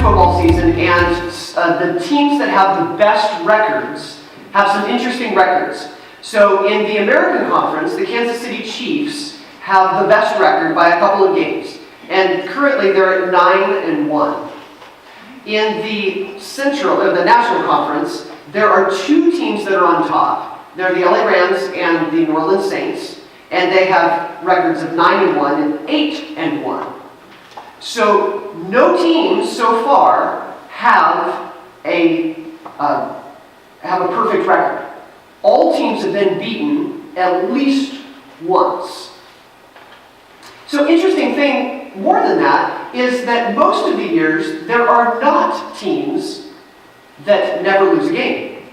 football season, and the teams that have the best records have some interesting records. So in the American Conference, the Kansas City Chiefs have the best record by a couple of games. And currently they're at 9-1. In the the National Conference, there are two teams that are on top. They're the LA Rams and the New Orleans Saints. And they have records of 9-1 and 8-1. So no teams so far have a perfect record. All teams have been beaten at least once. So interesting thing, more than that, is that most of the years there are not teams that never lose a game.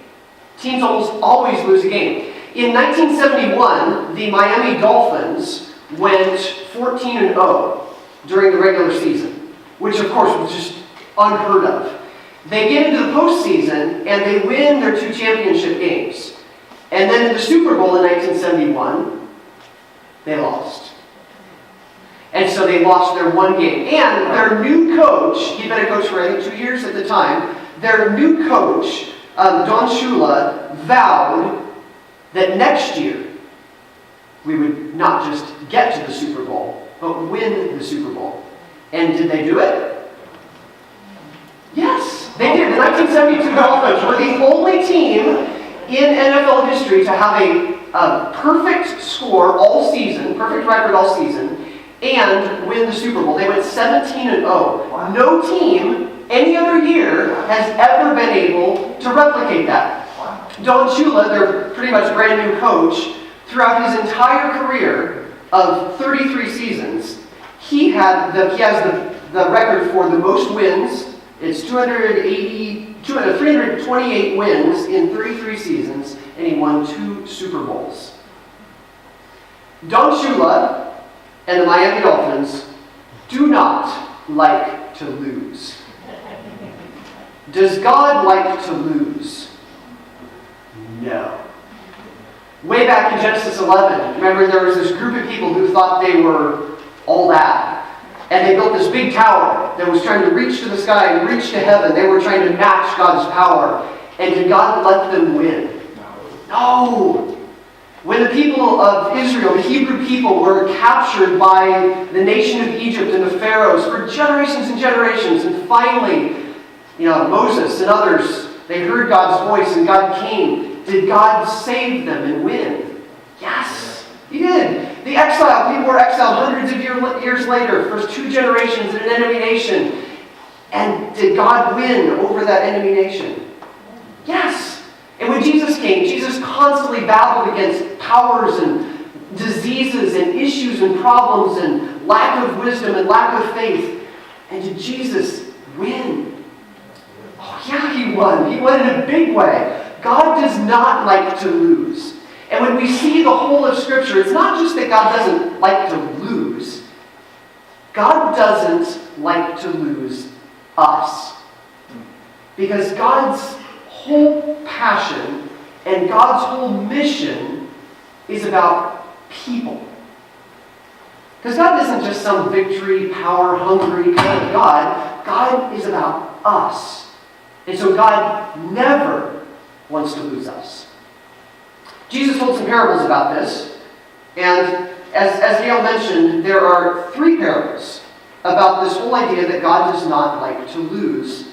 Teams almost always lose a game. In 1971, the Miami Dolphins went 14-0 during the regular season, which of course was just unheard of. They get into the postseason and they win their two championship games. And then in the Super Bowl in 1971, they lost. And so they lost their one game. And their new coach, he'd been a coach for I think 2 years at the time, their new coach, Don Shula, vowed that next year we would not just get to the Super Bowl, but win the Super Bowl. And did they do it? Yes, they did. The 1972 Dolphins were the only team in NFL history to have a perfect score all season, perfect record all season, and win the Super Bowl. They went 17-0. Wow. No team any other year has ever been able to replicate that. Wow. Don Shula, their pretty much brand new coach, throughout his entire career of 33 seasons, he has the record for the most wins. It's 328 wins in 33 seasons, and he won 2 Super Bowls. Don Shula and the Miami Dolphins do not like to lose. Does God like to lose? No. Way back in Genesis 11, remember there was this group of people who thought they were all that. And they built this big tower that was trying to reach to the sky and reach to heaven. They were trying to match God's power. And did God let them win? No. When the people of Israel, the Hebrew people, were captured by the nation of Egypt and the pharaohs for generations and generations, and finally, Moses and others, they heard God's voice and God came. Did God save them and win? Yes, He did. The exile, people were exiled hundreds of years later, first 2 generations in an enemy nation. And did God win over that enemy nation? Yes. And when Jesus came, Jesus constantly battled against powers and diseases and issues and problems and lack of wisdom and lack of faith. And did Jesus win? Oh yeah, He won. He won in a big way. God does not like to lose. And when we see the whole of Scripture, it's not just that God doesn't like to lose. God doesn't like to lose us. Because God's whole passion and God's whole mission is about people. Because God isn't just some victory, power-hungry kind of God. God is about us. And so God never wants to lose us. Jesus told some parables about this, and as Gail mentioned, there are 3 parables about this whole idea that God does not like to lose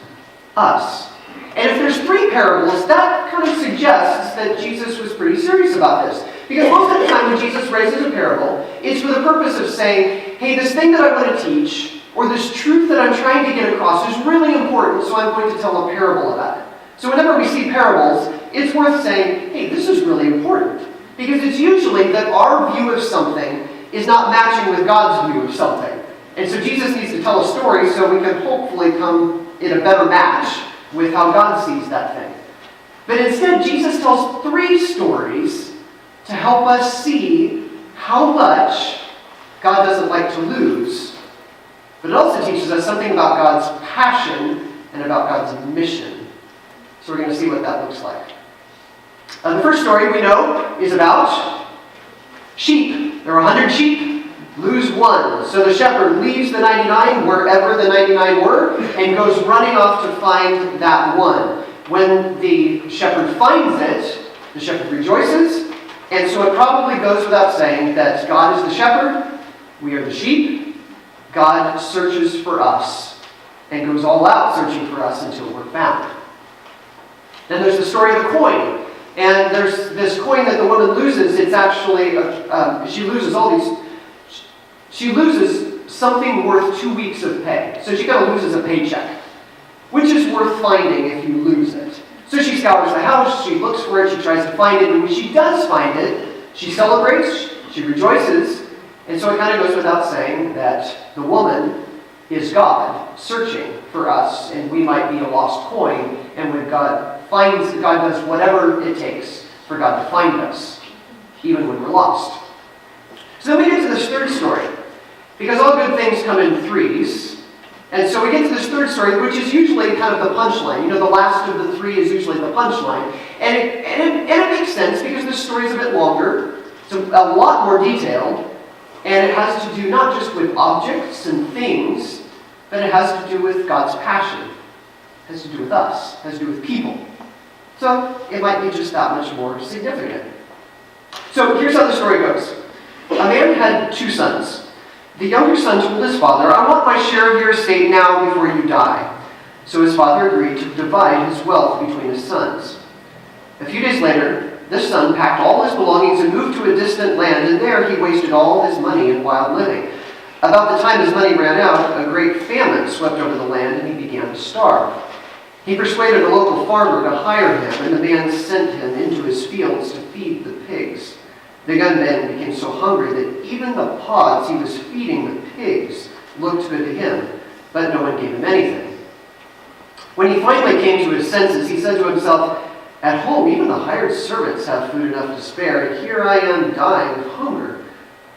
us. And if there's 3 parables, that kind of suggests that Jesus was pretty serious about this. Because most of the time when Jesus raises a parable, it's for the purpose of saying, hey, this thing that I want to teach, or this truth that I'm trying to get across is really important, so I'm going to tell a parable about it. So whenever we see parables, it's worth saying, hey, this is really important. Because it's usually that our view of something is not matching with God's view of something. And so Jesus needs to tell a story so we can hopefully come in a better match with how God sees that thing. But instead, Jesus tells 3 stories to help us see how much God doesn't like to lose. But it also teaches us something about God's passion and about God's mission. So we're going to see what that looks like. The first story we know is about sheep. There were 100 sheep. lose one. So the shepherd leaves the 99 wherever the 99 were and goes running off to find that one. When the shepherd finds it, the shepherd rejoices. And so it probably goes without saying that God is the shepherd, we are the sheep. God searches for us and goes all out searching for us until we're found. Then there's the story of the coin. And there's this coin that the woman loses. It's actually, she loses something worth 2 weeks of pay. So she kind of loses a paycheck, which is worth finding if you lose it. So she scours the house, she looks for it, she tries to find it, and when she does find it, she celebrates, she rejoices, and so it kind of goes without saying that the woman is God searching for us, and we might be a lost coin, and when God does whatever it takes for God to find us, even when we're lost. So then we get to this third story, because all good things come in threes. And so we get to this third story, which is usually kind of the punchline. The last of the three is usually the punchline. And it makes sense because this story is a bit longer. It's a lot more detailed. And it has to do not just with objects and things, but it has to do with God's passion. It has to do with us. It has to do with people. So it might be just that much more significant. So here's how the story goes. A man had 2 sons. The younger son told his father, "I want my share of your estate now before you die." So his father agreed to divide his wealth between his sons. A few days later, this son packed all his belongings and moved to a distant land, and there he wasted all his money in wild living. About the time his money ran out, a great famine swept over the land, and he began to starve. He persuaded a local farmer to hire him, and the man sent him into his fields to feed the pigs. The young man became so hungry that even the pods he was feeding the pigs looked good to him, but no one gave him anything. When he finally came to his senses, he said to himself, "At home, even the hired servants have food enough to spare, and here I am dying of hunger.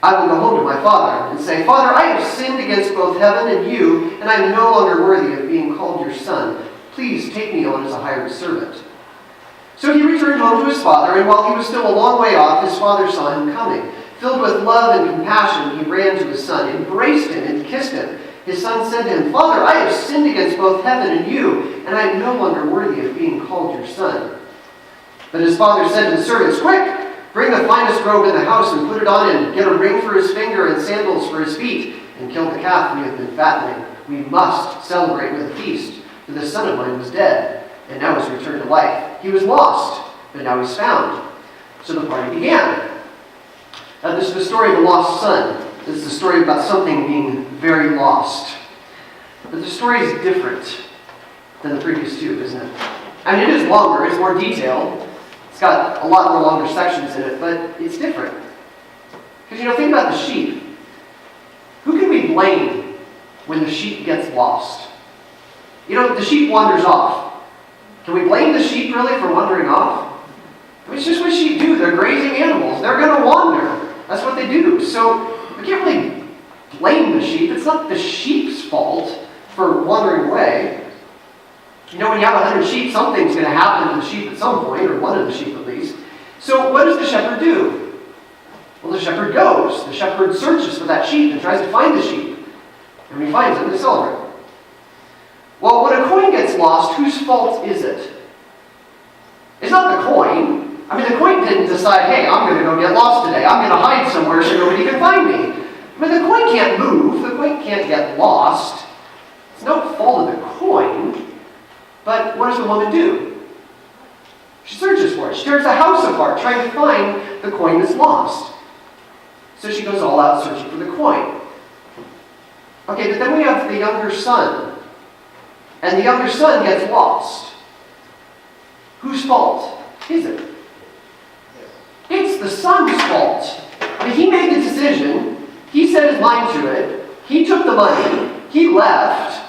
I will go home to my father and say, 'Father, I have sinned against both heaven and you, and I am no longer worthy of being called your son. Please take me on as a hired servant.' So he returned home to his father, and while he was still a long way off, his father saw him coming. Filled with love and compassion, he ran to his son, embraced him, and kissed him. His son said to him, 'Father, I have sinned against both heaven and you, and I am no longer worthy of being called your son.' But his father said to the servants, 'Quick, bring the finest robe in the house and put it on him. Get a ring for his finger and sandals for his feet, and kill the calf we have been fattening. We must celebrate with a feast, for this son of mine was dead, and now he's returned to life. He was lost, but now he's found.' So the party began." Now this is the story of the lost son. This is the story about something being very lost. But the story is different than the previous two, isn't it? I mean, it is longer, it's more detailed. It's got a lot more longer sections in it, but it's different. Because, think about the sheep. Who can we blame when the sheep gets lost? The sheep wanders off. Can we blame the sheep really for wandering off? I mean, it's just what sheep do. They're grazing animals. They're going to wander. That's what they do. So we can't really blame the sheep. It's not the sheep's fault for wandering away. When you have 100 sheep, something's going to happen to the sheep at some point, or one of the sheep at least. So what does the shepherd do? Well, the shepherd goes. The shepherd searches for that sheep and tries to find the sheep. And when he finds them, they celebrate. Well, when a coin gets lost, whose fault is it? It's not the coin. I mean, the coin didn't decide, "Hey, I'm going to go get lost today. I'm going to hide somewhere so nobody can find me." I mean, the coin can't move. The coin can't get lost. It's no fault of the coin. But what does the woman do? She searches for it. She tears the house apart, trying to find the coin that's lost. So she goes all out searching for the coin. Okay, but then we have the younger son. And the younger son gets lost. Whose fault is it? It's the son's fault. I mean, he made the decision. He set his mind to it. He took the money. He left.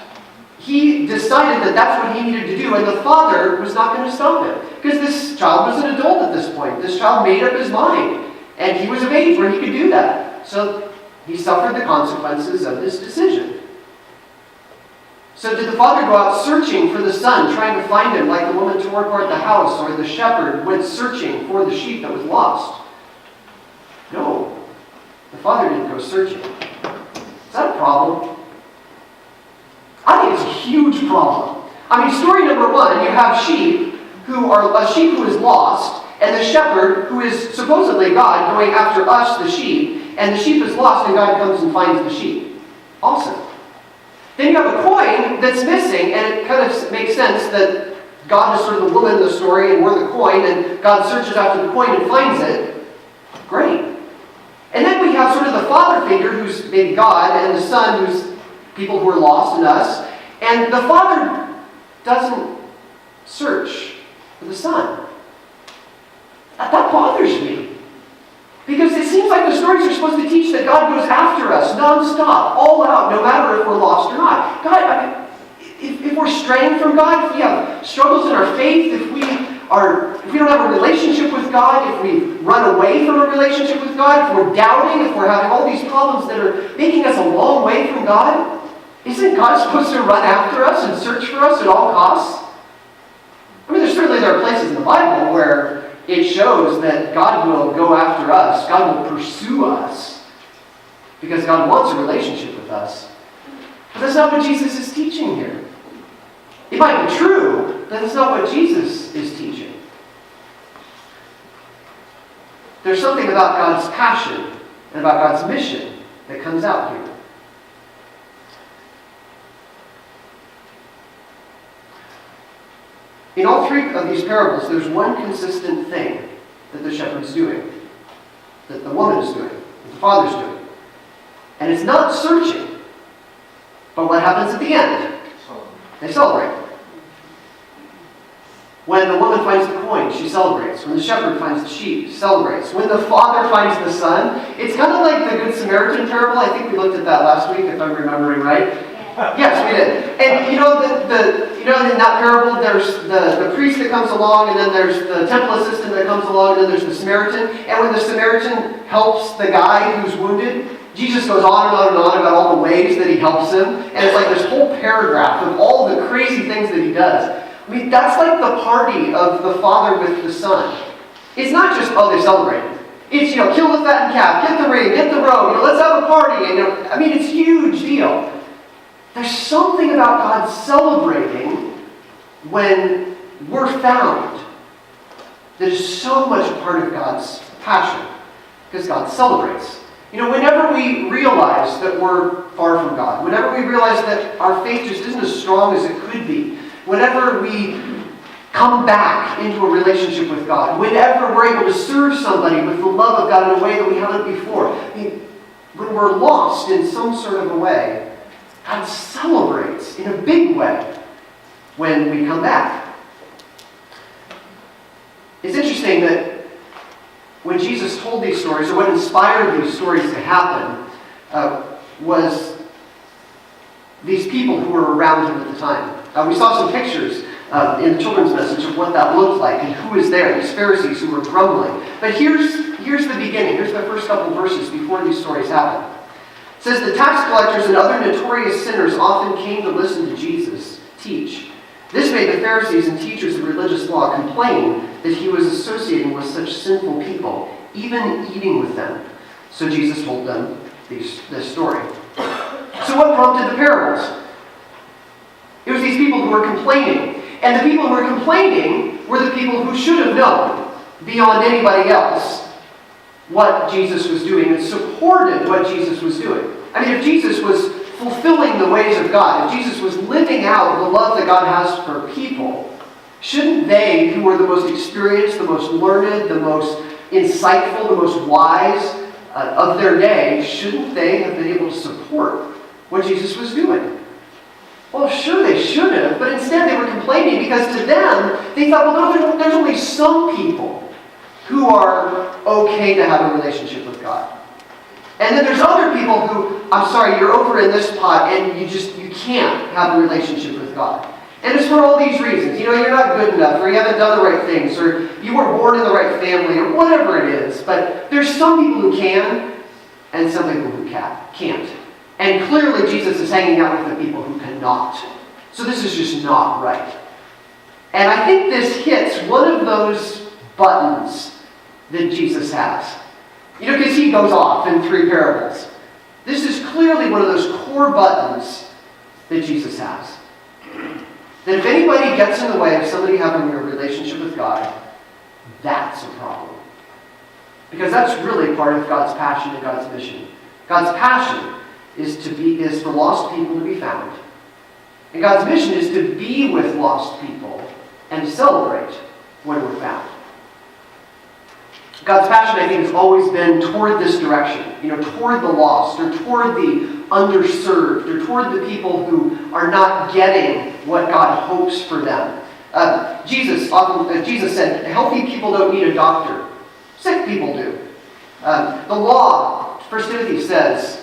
He decided that that's what he needed to do, and the father was not going to stop him. Because this child was an adult at this point. This child made up his mind. And he was of age where he could do that. So he suffered the consequences of his decision. So did the father go out searching for the son, trying to find him like the woman tore apart the house, or the shepherd went searching for the sheep that was lost? No. The father didn't go searching. that a problem? I think it's a huge problem. I mean, story number one, you have a sheep who is lost, and the shepherd, who is supposedly God, going after us, the sheep, and the sheep is lost, and God comes and finds the sheep. Awesome. Then you have a coin that's missing, and it kind of makes sense that God is sort of the woman in the story, and we're the coin, and God searches after the coin and finds it. Great. And then we have sort of the father figure, who's maybe God, and the son, who's people who are lost in us, and the father doesn't search for the son. That bothers me. Because it seems like the stories are supposed to teach that God goes after us nonstop, all out, no matter if we're lost or not. God, I mean, if we're straying from God, if we have struggles in our faith, if we don't have a relationship with God, if we run away from a relationship with God, if we're doubting, if we're having all these problems that are making us a long way from God, isn't God supposed to run after us and search for us at all costs? I mean, there are places in the Bible where it shows that God will go after us, God will pursue us, because God wants a relationship with us. But that's not what Jesus is teaching here. It might be true, but that's not what Jesus is teaching. There's something about God's passion and about God's mission that comes out here. In all three of these parables, there's one consistent thing that the shepherd's doing, that the woman is doing, that the father's doing. And it's not searching. But what happens at the end? They celebrate. When the woman finds the coin, she celebrates. When the shepherd finds the sheep, celebrates. When the father finds the son, it's kind of like the Good Samaritan parable. I think we looked at that last week, if I'm remembering right. Yes, we did. And in that parable, there's the priest that comes along, and then there's the temple assistant that comes along, and then there's the Samaritan. And when the Samaritan helps the guy who's wounded, Jesus goes on and on and on about all the ways that he helps him. And it's like this whole paragraph of all the crazy things that he does. I mean, that's like the party of the father with the son. It's not just, they celebrated. It's, kill the fattened calf, get the ring, get the robe, let's have a party. And, it's a huge deal. There's something about God celebrating when we're found that is so much a part of God's passion, because God celebrates. Whenever we realize that we're far from God, whenever we realize that our faith just isn't as strong as it could be, whenever we come back into a relationship with God, whenever we're able to serve somebody with the love of God in a way that we haven't before, when we're lost in some sort of a way, God celebrates in a big way when we come back. It's interesting that when Jesus told these stories, or what inspired these stories to happen, was these people who were around him at the time. We saw some pictures in the children's message of what that looked like and who was there, these Pharisees who were grumbling. But here's the beginning. Here's the first couple verses before these stories happen. It says, the tax collectors and other notorious sinners often came to listen to Jesus teach. This made the Pharisees and teachers of religious law complain that he was associating with such sinful people, even eating with them. So Jesus told them this story. So what prompted the parables? It was these people who were complaining. And the people who were complaining were the people who should have known, beyond anybody else, what Jesus was doing and supported what Jesus was doing. I mean, if Jesus was fulfilling the ways of God, if Jesus was living out the love that God has for people, shouldn't they, who were the most experienced, the most learned, the most insightful, the most wise of their day, shouldn't they have been able to support what Jesus was doing? Well, sure, they should have, but instead they were complaining because to them, they thought, well, no, there's only some people who are okay to have a relationship with God. And then there's other people who, I'm sorry, you're over in this pot and you can't have a relationship with God. And it's for all these reasons. You're not good enough, or you haven't done the right things, or you weren't born in the right family, or whatever it is. But there's some people who can, and some people who can't. And clearly Jesus is hanging out with the people who cannot. So this is just not right. And I think this hits one of those buttons that Jesus has. Because he goes off in 3 parables. This is clearly one of those core buttons that Jesus has. That if anybody gets in the way of somebody having a relationship with God, that's a problem. Because that's really part of God's passion and God's mission. God's passion is for lost people to be found. And God's mission is to be with lost people and to celebrate when we're found. God's passion, I think, has always been toward this direction, toward the lost, or toward the underserved, or toward the people who are not getting what God hopes for them. Jesus said, healthy people don't need a doctor. Sick people do. The law, 1 Timothy says,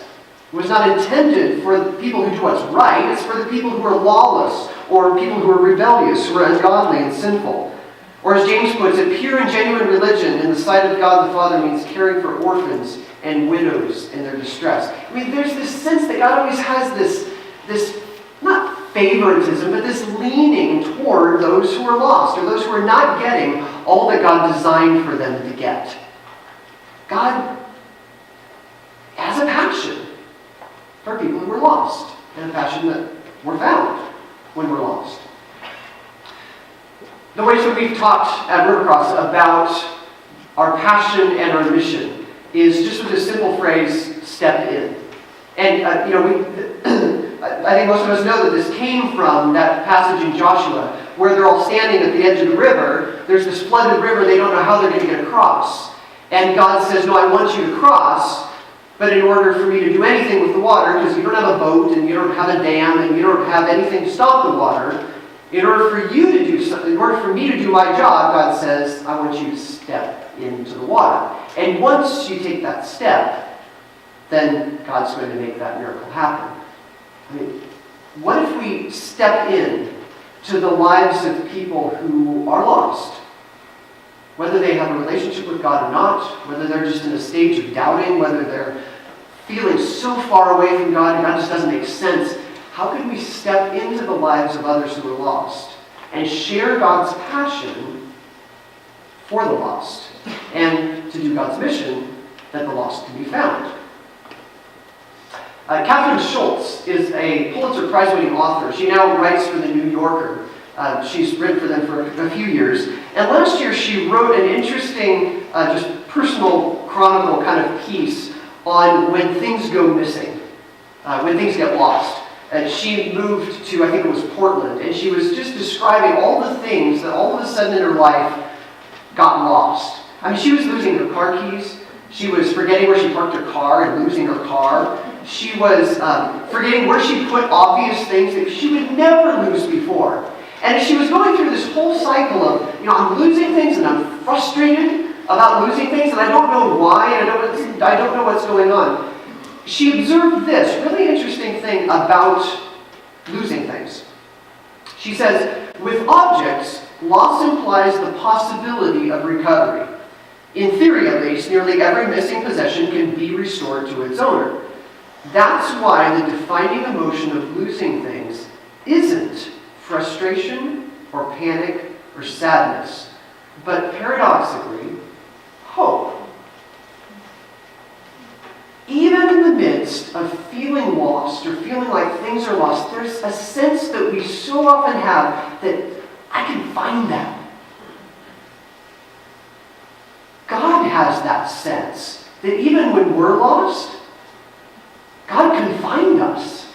was not intended for the people who do what's right. It's for the people who are lawless, or people who are rebellious, who are ungodly and sinful. Or as James puts it, pure and genuine religion in the sight of God the Father means caring for orphans and widows in their distress. I mean, there's this sense that God always has this not favoritism, but this leaning toward those who are lost, or those who are not getting all that God designed for them to get. God has a passion for people who are lost, and a passion that we're found when we're lost. The ways that we've talked at RiverCross about our passion and our mission is just with this simple phrase, step in. And, I think most of us know that this came from that passage in Joshua where they're all standing at the edge of the river. There's this flooded river. They don't know how they're going to get across. And God says, no, I want you to cross, but in order for me to do anything with the water, because you don't have a boat and you don't have a dam and you don't have anything to stop the water, in order for you to do something, in order for me to do my job, God says, I want you to step into the water. And once you take that step, then God's going to make that miracle happen. I mean, what if we step in to the lives of people who are lost? Whether they have a relationship with God or not, whether they're just in a stage of doubting, whether they're feeling so far away from God and God just doesn't make sense. How can we step into the lives of others who are lost and share God's passion for the lost and to do God's mission that the lost can be found? Catherine Schultz is a Pulitzer Prize-winning author. She now writes for The New Yorker. She's written for them for a few years. And last year she wrote an interesting, just personal chronicle kind of piece on when things go missing, when things get lost. She moved to, I think it was Portland, and she was just describing all the things that all of a sudden in her life got lost. I mean, she was losing her car keys. She was forgetting where she parked her car and losing her car. She was forgetting where she put obvious things that she would never lose before. And she was going through this whole cycle of, I'm losing things and I'm frustrated about losing things and I don't know why and I don't know what's going on. She observed this really interesting thing about losing things. She says, with objects, loss implies the possibility of recovery. In theory, at least, nearly every missing possession can be restored to its owner. That's why the defining emotion of losing things isn't frustration or panic or sadness, but paradoxically, hope. Even in the midst of feeling lost or feeling like things are lost, there's a sense that we so often have that I can find that. God has that sense that even when we're lost, God can find us.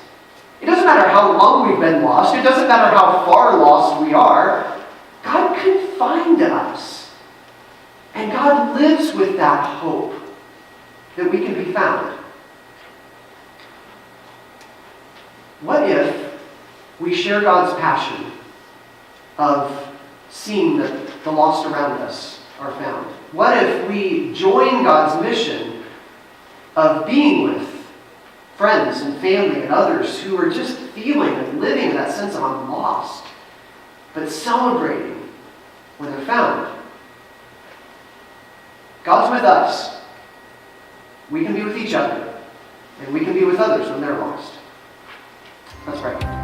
It doesn't matter how long we've been lost. It doesn't matter how far lost we are. God can find us. And God lives with that hope that we can be found. What if we share God's passion of seeing that the lost around us are found? What if we join God's mission of being with friends and family and others who are just feeling and living in that sense of I'm lost, but celebrating when they're found? God's with us. We can be with each other, and we can be with others when they're lost. Let's pray.